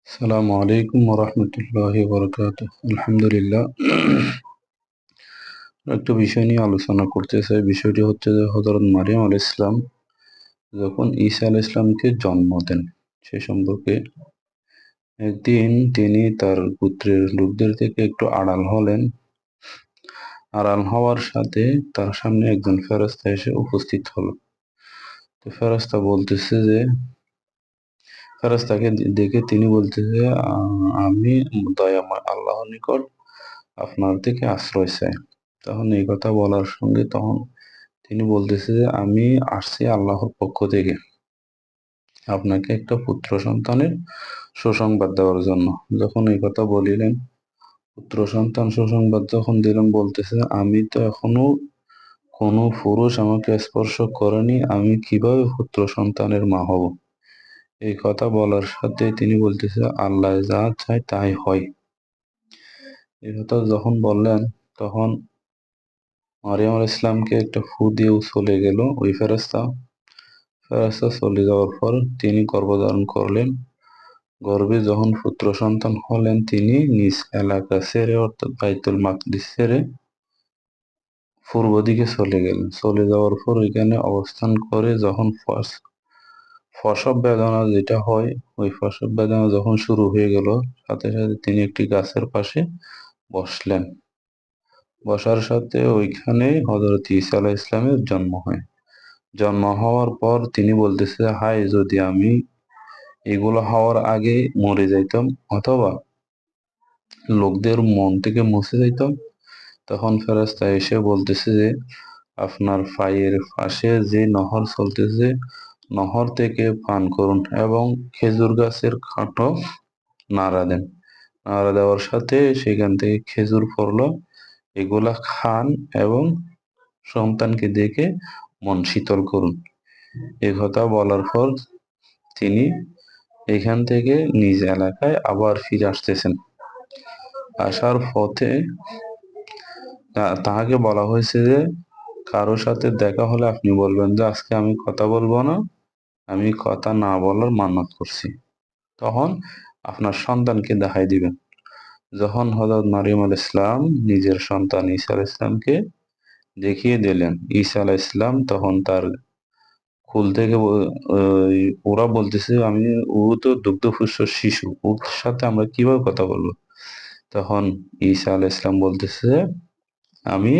আসসালামু আলাইকুম ওরহমতুল্লাহি ওয়াবারাকাতুহ। আলহামদুলিল্লাহ, একটা বিষয় নিয়ে আলোচনা করতে চাই। বিষয়টি হচ্ছে যে হযরত মারিয়াম আলাইহিস সালাম যখন ঈসা আলাইহিস সালামকে জন্ম দেন, সে সম্পর্কে একদিন তিনি তার পুত্রের লোকদের থেকে একটু আড়াল হলেন। আড়াল হওয়ার সাথে তার সামনে একজন ফেরেশতা এসে উপস্থিত হলো। তো ফেরেশতাকে দেখে তিনি বলতেছে, আমি দয়াময় আল্লাহর নিকট আপনার থেকে আশ্রয় চাই। তখন এই কথা বলার সঙ্গে তখন তিনি বলতেছে যে আমি আসছি আল্লাহর পক্ষ থেকে আপনাকে একটা পুত্র সন্তানের সুসংবাদ দেওয়ার জন্য। যখন এই কথা বলিলেন, পুত্র সন্তান সুসংবাদ যখন দিলেন, বলতেছে আমি তো এখনো কোনো পুরুষ আমাকে স্পর্শ করেনি, আমি কিভাবে পুত্র সন্তানের মা হব? এই কথা বলার সাথে তিনি বলতেছে আল্লাহ যা চায় তাই হয়। এই কথা যখন বললেন, তখন মারিয়াম আলাইহিস সালামকে একটা ফু দিয়েও চলে গেল ওই ফেরেশতা। ফেরেশতা চলে যাওয়ার পর তিনি গর্ভধারণ করলেন। গর্ভে যখন পুত্র সন্তান হলেন, তিনি নিজ এলাকা ছেড়ে অর্থাৎ বাইতুল মাকদিস ছেড়ে পূর্ব দিকে চলে গেলেন। চলে যাওয়ার পর ওইখানে অবস্থান করে যখন প্রসব বেদনা যেটা হয়, ওই প্রসব বেদনা যখন শুরু হয়ে গেল, সাথে সাথে তিনি একটি গাছের পাশে বসলেন। বসার সাথে ওইখানে হযরত ঈসা আলাইহিস সালামের জন্ম হয়। জন্ম হওয়ার পর তিনি বলতেছে, হায় যদি আমি এগুলো হওয়ার আগে মরে যাইতাম অথবা লোকদের মন থেকে মুছে যাইতাম। তখন ফেরেশতা এসে বলতেছে যে আপনার পায়ের পাশে যে নহর চলতেছে, নহর থেকে পান করুন এবং খেজুর গাছের কাঁটো নাড়া দেন। নাড়া দেওয়ার সাথে সেখান থেকে খেজুর পড়লো, এগুলা খান এবং সন্তানকে দেখে মন শীতল করুন। এ কথা বলার পর তিনি এখান থেকে নিজ এলাকায় আবার ফিরে আসতেছেন। আসার পথে তাহাকে বলা হয়েছে যে কারো সাথে দেখা হলে আপনি বলবেন যে আজকে আমি কথা বলবো না, আমি কথা না বলার মান্যত করছি। তখন আপনার সন্তানকে দেখাই দিবেন। যখন হযরত মারিয়াম আলাইহিস সালাম নিজের সন্তান ঈসা আলাইহিস সালামকে দেখিয়ে দিলেন, ঈসা আলাইহিস সালাম তখন তার কুল থেকে ওরা বলতেছে ও তো দুগ্ধপুষ্ট শিশু, ওর সাথে আমরা কিভাবে কথা বলবো? তখন ঈসা আলাইহিস সালাম বলতেছে আমি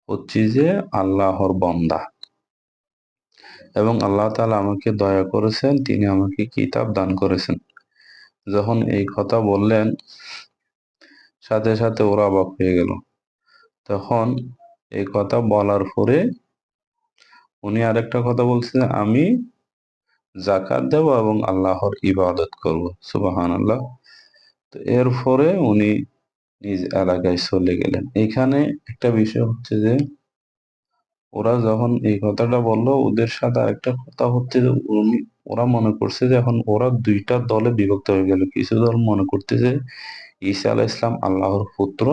হচ্ছি যে আল্লাহর বান্দা এবং আল্লাহ তাআলা আমাকে দয়া করেছেন, তিনি আমাকে কিতাব দান করেছেন। যখন এই কথা বললেন, সাথে সাথে ওরা অবাক হয়ে গেল। তখন এই কথা বলার পরে উনি আরেকটা কথা বলছেন, আমি যাকাত দেব এবং আল্লাহর ইবাদত করব। সুবহানাল্লাহ। তো এরপরে উনি নিজ এলাকায় চলে গেলেন। এখানে একটা বিষয় হচ্ছে যে ওরা যখন এই কথাটা বলল, ওদের সাথে আরেকটা কথা হচ্ছে যে ওরা মনে করছে যে এখন ওরা দুইটা দলে বিভক্ত হয়ে গেল। কিছু দল মনে করতেছে ঈসা আলাইহিস সালাম আল্লাহর পুত্র।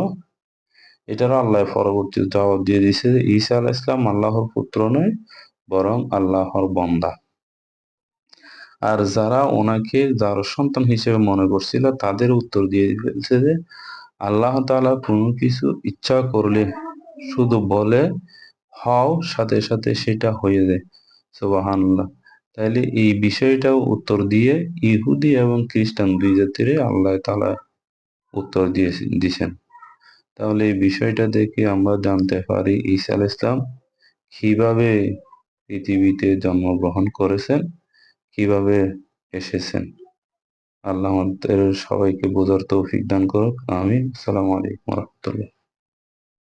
এটারও আল্লাহ পরবর্তীতে জবাব দিয়ে দিয়েছে যে ঈসা আলাইহিস সালাম আল্লাহর পুত্র নয়, বরং আল্লাহর বান্দা। আর যারা ওনাকে যার সন্তান হিসেবে মনে করছিল, তাদের উত্তর দিয়ে ফেলছে যে আল্লাহ তাআলা কোনো কিছু ইচ্ছা করলে শুধু বলে হও, সাথে সাথে সেটা হয়ে যায়। সুবহানাল্লাহ। তাইলে এই বিষয়টাও উত্তর দিয়ে ইহুদি এবং খ্রিস্টান দুই জাতির আল্লাহ তাআলা উত্তর দিয়েছেন। তাহলে এই বিষয়টা দেখে আমরা জানতে পারি ঈসা আলাইহিস সালাম কিভাবে পৃথিবীতে জন্মগ্রহণ করেছেন, কিভাবে এসেছেন। আল্লাহ আমাদের সবাইকে বোঝার তৌফিক দান করুক। আমিন। আসসালামু আলাইকুম ওয়া রাহমাতুল্লাহ।